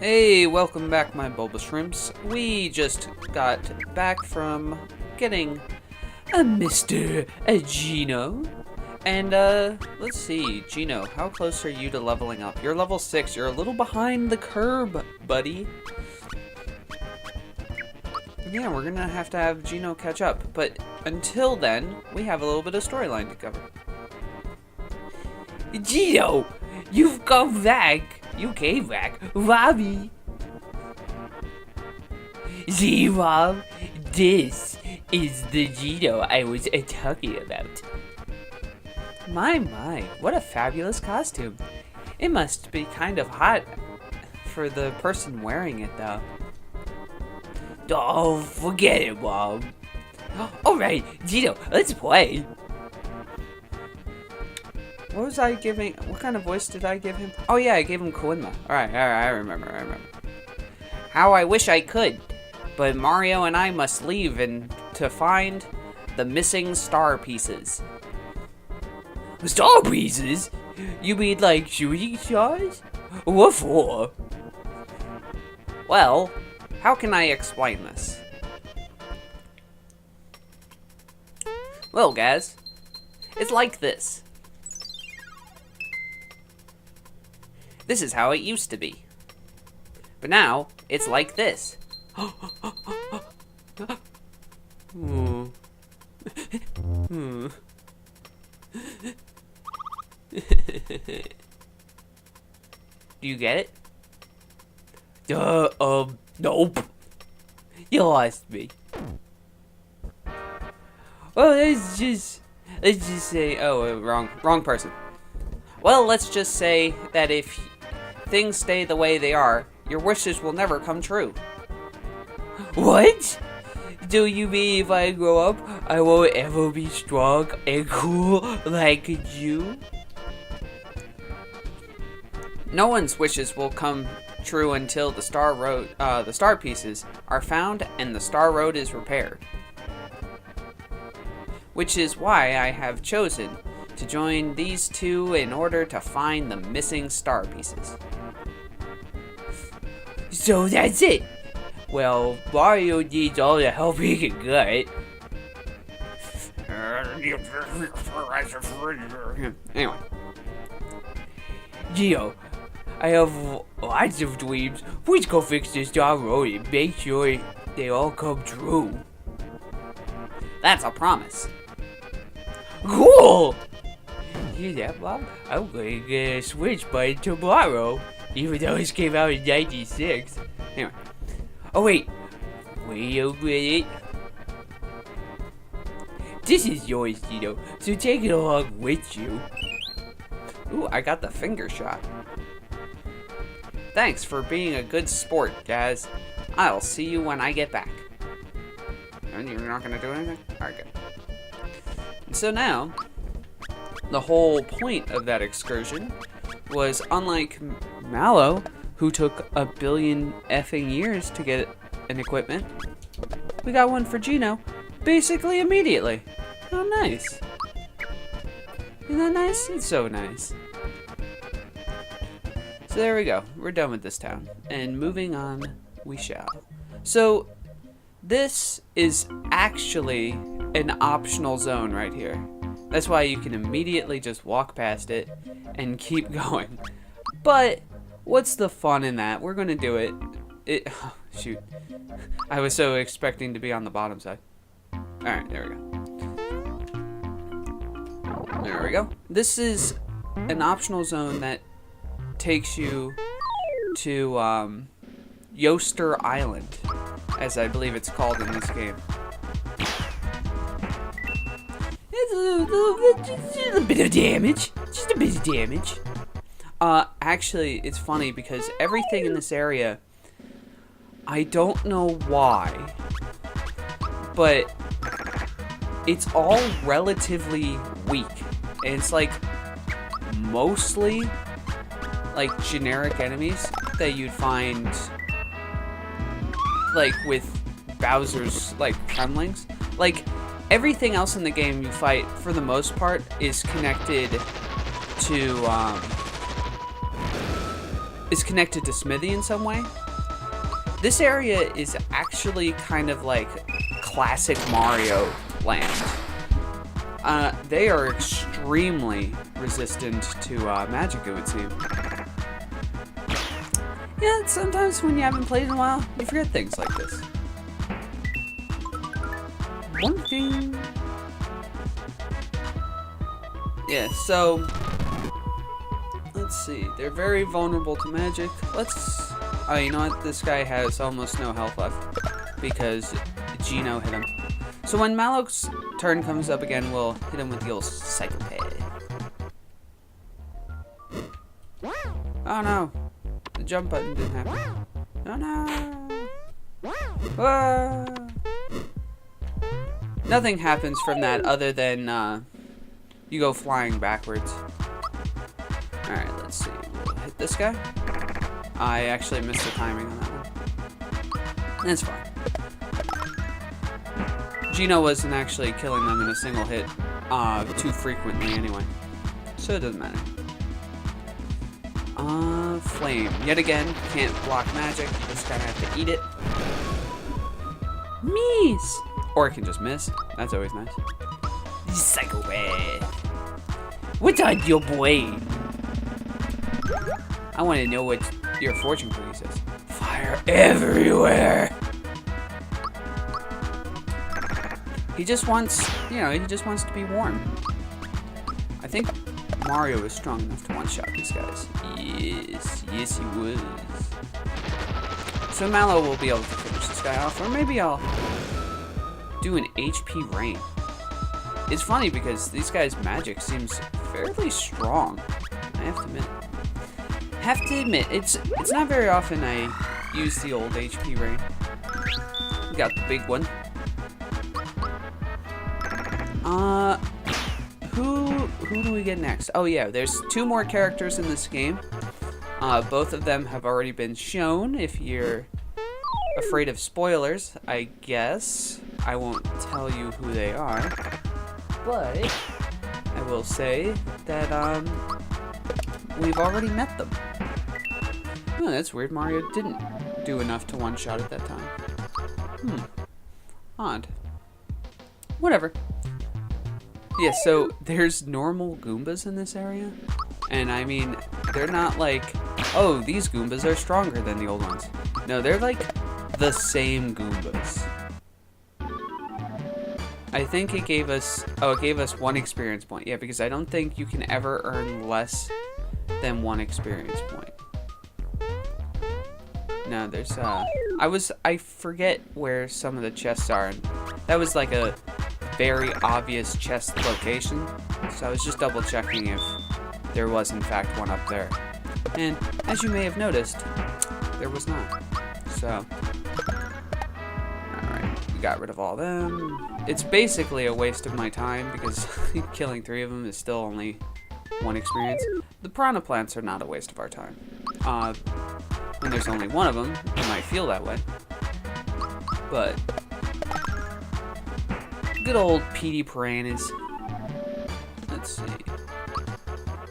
Hey, welcome back, my Bulbashrimps. We just got back from getting a Mr. Gino. And, let's see, Gino, how close are you to leveling up? You're level 6. You're a little behind the curve, buddy. Yeah, we're gonna have to have Gino catch up. But until then, we have a little bit of storyline to cover. Gino, you've come back. You came back, Robbie. See, Rob, this is the Gino I was talking about. My, what a fabulous costume. It must be kind of hot for the person wearing it, though. Oh, forget it, Rob. Alright, Gino, let's play. What was I giving? What kind of voice did I give him? Oh yeah, I gave him Koenma. Alright, I remember. How I wish I could, but Mario and I must leave to find the missing star pieces. Star pieces? You mean like shooting stars? What for? Well, how can I explain this? Well, guys, it's like this. This is how it used to be. But now, it's like this. Do you get it? Nope. You lost me. Well, let's just say, wrong person. Well, let's just say that if things stay the way they are, your wishes will never come true. What? Do you mean if I grow up, I won't ever be strong and cool like you? No one's wishes will come true until the star pieces are found and the star road is repaired. Which is why I have chosen to join these two in order to find the missing star pieces. So that's it. Well, Mario needs all the help he can get. Anyway. Gio, I have lots of dreams. Please go fix this star road and make sure they all come true. That's a promise. Cool! Hear that, Bob? I'm going to get a Switch by tomorrow, even though this came out in '96. Anyway. Oh, wait a minute. This is yours, Gino, so take it along with you. Ooh, I got the finger shot. Thanks for being a good sport, guys. I'll see you when I get back. And you're not going to do anything? Alright, good. So now, the whole point of that excursion was, unlike Mallow, who took a billion effing years to get an equipment, we got one for Gino basically immediately. How nice. Isn't that nice? It's so nice. So there we go. We're done with this town. And moving on, we shall. So, this is actually an optional zone right here. That's why you can immediately just walk past it and keep going. But what's the fun in that? We're gonna do it. Oh, shoot. I was so expecting to be on the bottom side. Alright, there we go. There we go. This is an optional zone that takes you to Yoster Island, as I believe it's called in this game. It's a little bit of damage. Just a bit of damage. Actually, it's funny because everything in this area, I don't know why, but it's all relatively weak. And it's like mostly like generic enemies that you'd find like with Bowser's like Kremlings. Like everything else in the game you fight for the most part is connected to is connected to Smithy in some way. This area is actually kind of like classic Mario land. They are extremely resistant to magic, it would seem. Yeah, sometimes when you haven't played in a while, you forget things like this. One thing. Yeah, so let's see. They're very vulnerable to magic. Oh, you know what? This guy has almost no health left because Gino hit him. So when Mallow's turn comes up again, we'll hit him with the old psychopath. Oh no. The jump button didn't happen. Oh no. Ah. Nothing happens from that other than you go flying backwards. Alright, let's see. We'll hit this guy. I actually missed the timing on that one. That's fine. Gino wasn't actually killing them in a single hit too frequently anyway. So it doesn't matter. Flame. Yet again, can't block magic. Just gonna have to eat it. Miss! Or it can just miss. That's always nice. Psychopath. What's on your brain? I want to know what your fortune cookie says. Fire everywhere! He just wants, he just wants to be warm. I think Mario is strong enough to one-shot these guys. Yes he was. So Mallow will be able to finish this guy off, or maybe I'll do an HP rain. It's funny because these guys' magic seems fairly strong. I have to admit, it's not very often I use the old HP rain. We got the big one. Who do we get next? Oh yeah, there's 2 more characters in this game. Both of them have already been shown. If you're afraid of spoilers, I guess I won't tell you who they are. But I will say that we've already met them. Oh, that's weird. Mario didn't do enough to one-shot at that time. Odd. Whatever. Yeah, so there's normal Goombas in this area. And I mean, they're not like, oh, these Goombas are stronger than the old ones. No, they're like the same Goombas. I think it gave us 1 experience point. Yeah, because I don't think you can ever earn less than 1 experience point. No, there's, I forget where some of the chests are. And that was like a very obvious chest location. So I was just double checking if there was in fact one up there. And as you may have noticed, there was not. So, alright, we got rid of all them. It's basically a waste of my time because killing 3 of them is still only 1 experience. The piranha plants are not a waste of our time. When there's only 1 of them, it might feel that way. But good old PD piranhas. Let's see.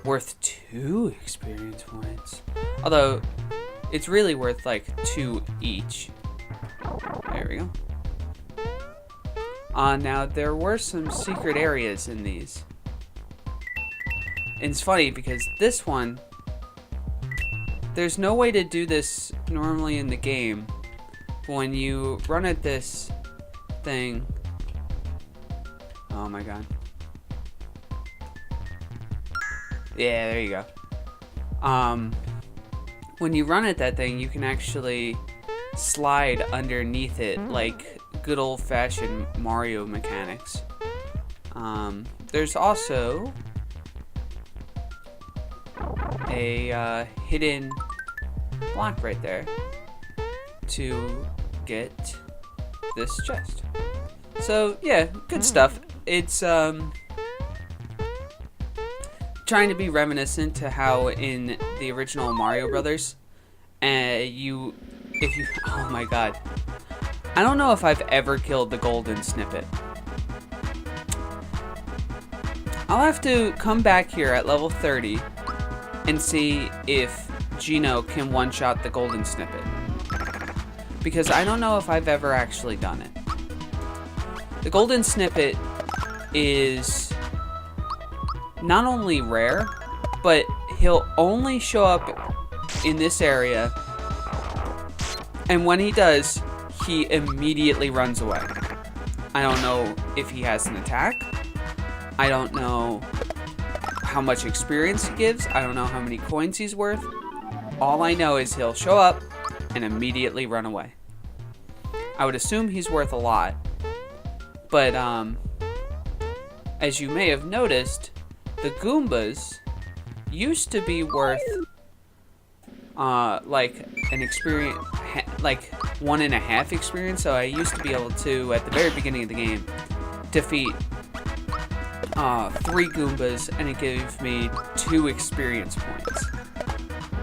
Worth 2 experience points. Although, it's really worth like 2 each. There we go. Now there were some secret areas in these. And it's funny because this one, there's no way to do this normally in the game. But when you run at this thing, oh my god. Yeah, there you go. When you run at that thing, you can actually slide underneath it like good old-fashioned Mario mechanics. There's also a hidden block right there to get this chest. So yeah, good stuff. It's trying to be reminiscent to how in the original Mario Brothers, oh my god, I don't know if I've ever killed the golden snippet. I'll have to come back here at level 30 and see if Gino can one-shot the golden snippet. Because I don't know if I've ever actually done it. The golden snippet is not only rare, but he'll only show up in this area, and when he does, he immediately runs away. I don't know if he has an attack. I don't know how much experience he gives. I don't know how many coins he's worth. All I know is he'll show up and immediately run away. I would assume he's worth a lot. But, as you may have noticed, the Goombas used to be worth, like, an experience, like, 1.5 experience. So I used to be able to, at the very beginning of the game, defeat 3 Goombas, and it gave me 2 experience points.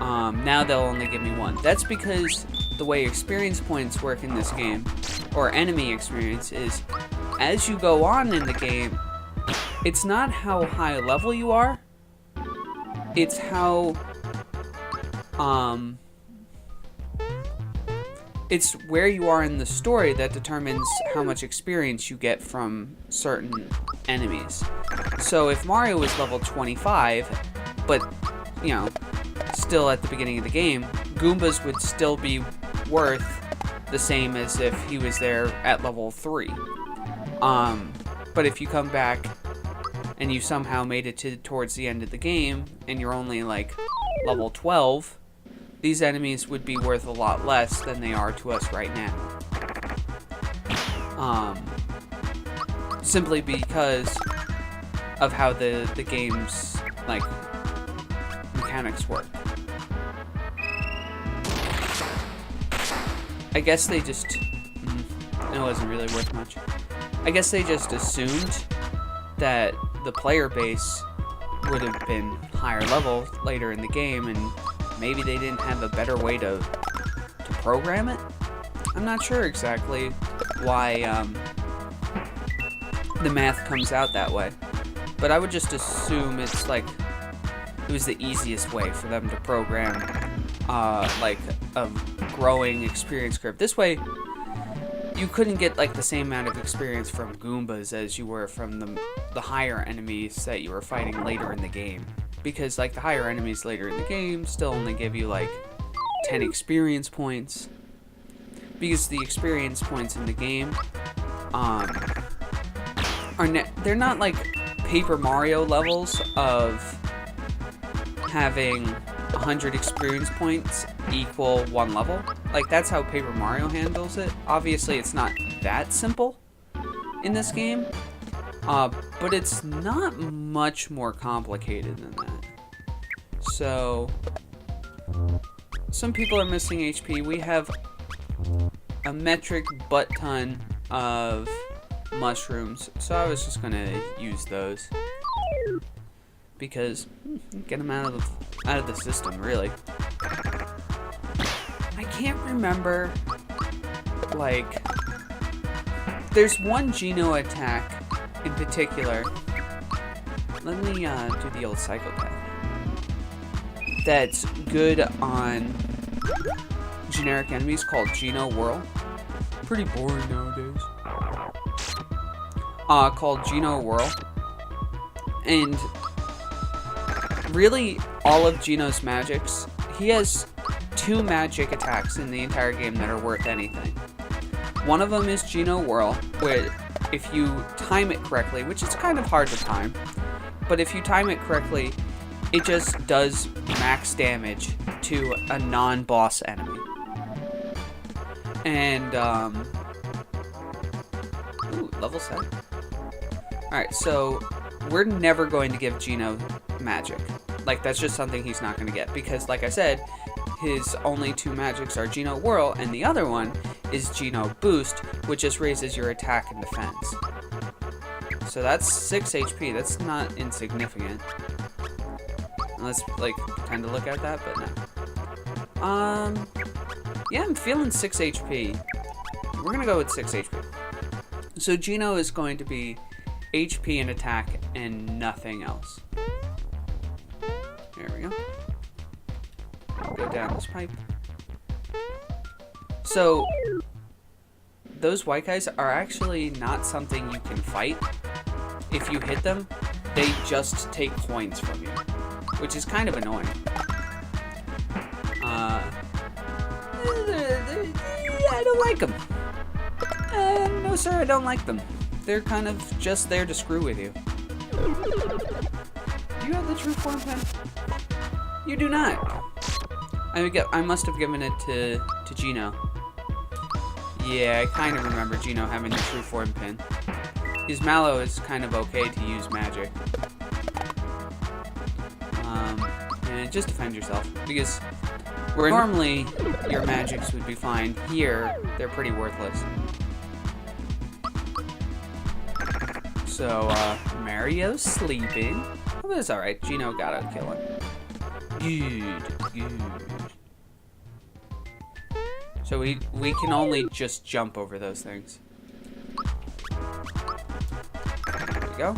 Now they'll only give me 1. That's because the way experience points work in this game, or enemy experience, is as you go on in the game, it's not how high level you are, it's how, it's where you are in the story that determines how much experience you get from certain enemies. So if Mario was level 25, but, you know, still at the beginning of the game, Goombas would still be worth the same as if he was there at level 3. But if you come back and you somehow made it towards the end of the game, and you're only like level 12, these enemies would be worth a lot less than they are to us right now. Simply because of how the game's, like, mechanics work. I guess they just... it wasn't really worth much. I guess they just assumed that the player base would have been higher level later in the game, and maybe they didn't have a better way to program it? I'm not sure exactly why the math comes out that way. But I would just assume it's like it was the easiest way for them to program like a growing experience curve. This way you couldn't get like the same amount of experience from Goombas as you were from the higher enemies that you were fighting later in the game. Because like the higher enemies later in the game still only give you like 10 experience points. Because the experience points in the game they're not like Paper Mario levels of having 100 experience points equal 1 level. Like, that's how Paper Mario handles it. Obviously, it's not that simple in this game, but it's not much more complicated than that. So, some people are missing HP. We have a metric butt ton of mushrooms, so I was just gonna use those because get them out of the system, really. I can't remember, like, there's one Geno attack in particular. Let me do the old psychopath. That's good on generic enemies called Geno Whirl. Pretty boring nowadays. Called Geno Whirl. And really, all of Geno's magics, he has 2 magic attacks in the entire game that are worth anything. One of them is Geno Whirl, where if you time it correctly, which is kind of hard to time, but if you time it correctly, it just does max damage to a non-boss enemy. And, ooh, level 7. Alright, so we're never going to give Geno magic. Like, that's just something he's not going to get. Because, like I said, his only 2 magics are Geno Whirl, and the other one is Geno Boost, which just raises your attack and defense. So that's 6 HP. That's not insignificant. Let's, like, kind of look at that, but no. Yeah, I'm feeling 6 HP. We're going to go with 6 HP. So Geno is going to be HP and attack and nothing else. There we go. go down this pipe. So, those white guys are actually not something you can fight. If you hit them, they just take coins from you, which is kind of annoying. I don't like them. No, sir, I don't like them. They're kind of just there to screw with you. Do you have the true form pen? You do not. I must have given it to Gino. Yeah, I kind of remember Gino having the true form pin. His Mallow is kind of okay to use magic. And just defend yourself, because where normally your magics would be fine, here they're pretty worthless. So, Mario's sleeping. Oh, that's alright. Gino gotta kill him. Good. So we can only just jump over those things. There we go.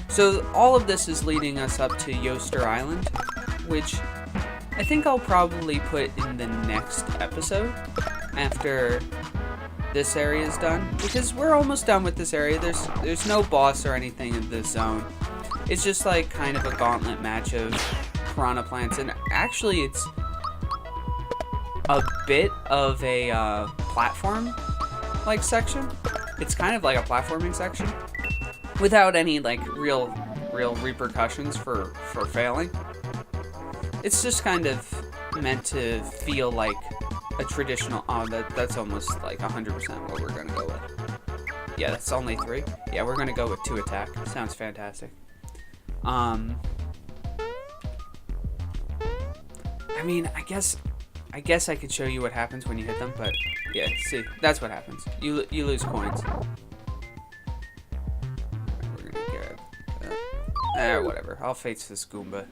So all of this is leading us up to Yoster Island, which I think I'll probably put in the next episode after this area is done, because we're almost done with this area. There's no boss or anything in this zone. It's just like kind of a gauntlet match of piranha plants, and actually it's a bit of a platform like section. It's kind of like a platforming section without any like real repercussions for failing. It's just kind of meant to feel like a traditional. Oh, that's almost like 100% what we're gonna go with. Yeah, that's only 3. Yeah, we're gonna go with 2 attack. Sounds fantastic. I mean, I guess I could show you what happens when you hit them, but yeah, see, that's what happens. You lose coins. We're gonna get whatever. I'll face this Goomba.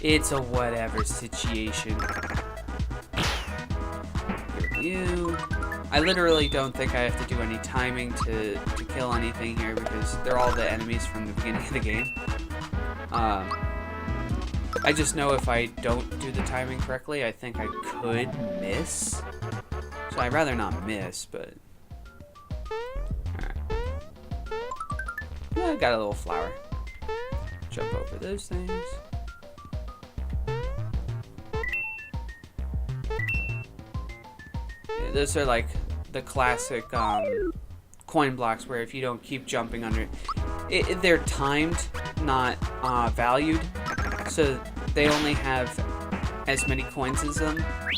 It's a whatever situation. You. I literally don't think I have to do any timing to kill anything here, because they're all the enemies from the beginning of the game. I just know if I don't do the timing correctly, I think I could miss. So I'd rather not miss, but... Alright. Yeah, I got a little flower. Jump over those things. Yeah, those are like the classic coin blocks where if you don't keep jumping under it, they're timed, not valued. So they only have as many coins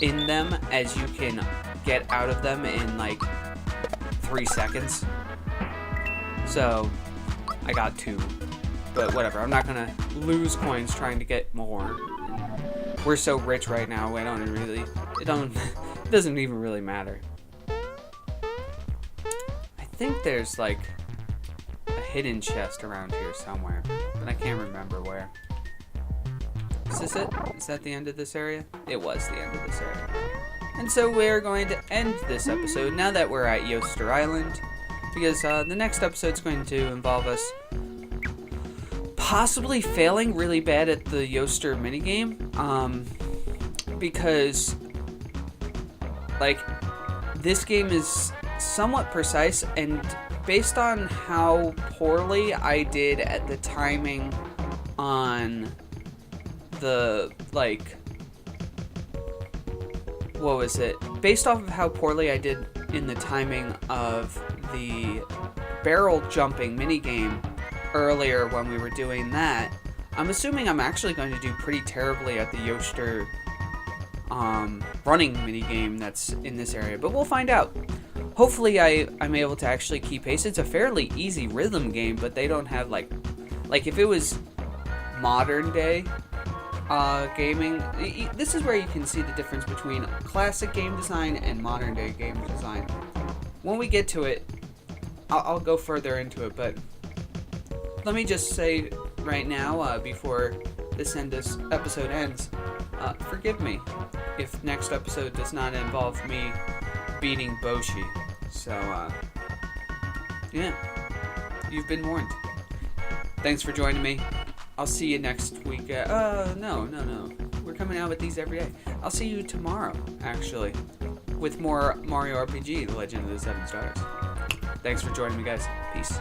in them as you can get out of them in like 3 seconds. So I got 2, but whatever. I'm not gonna lose coins trying to get more. We're so rich right now. It doesn't even really matter. I think there's like a hidden chest around here somewhere, but I can't remember where. Is this it? Is that the end of this area? It was the end of this area. And so we're going to end this episode now that we're at Yoster Island, because the next episode is going to involve us possibly failing really bad at the Yoster minigame, because like this game is somewhat precise, and based on how poorly I did at the timing on the, like, what was it? Based off of how poorly I did in the timing of the barrel jumping minigame earlier when we were doing that, I'm assuming I'm actually going to do pretty terribly at the Yoster running minigame that's in this area, but we'll find out. Hopefully I'm able to actually keep pace. It's a fairly easy rhythm game, but they don't have like if it was modern day gaming, this is where you can see the difference between classic game design and modern day game design. When we get to it, I'll go further into it, but let me just say right now, before this episode ends, forgive me if next episode does not involve me beating Boshi. So, yeah, you've been warned. Thanks for joining me. I'll see you next week. No. We're We're coming out with these every day. I'll see you tomorrow, actually, with more Mario RPG, The Legend of the Seven Stars. Thanks for joining me, guys. Peace.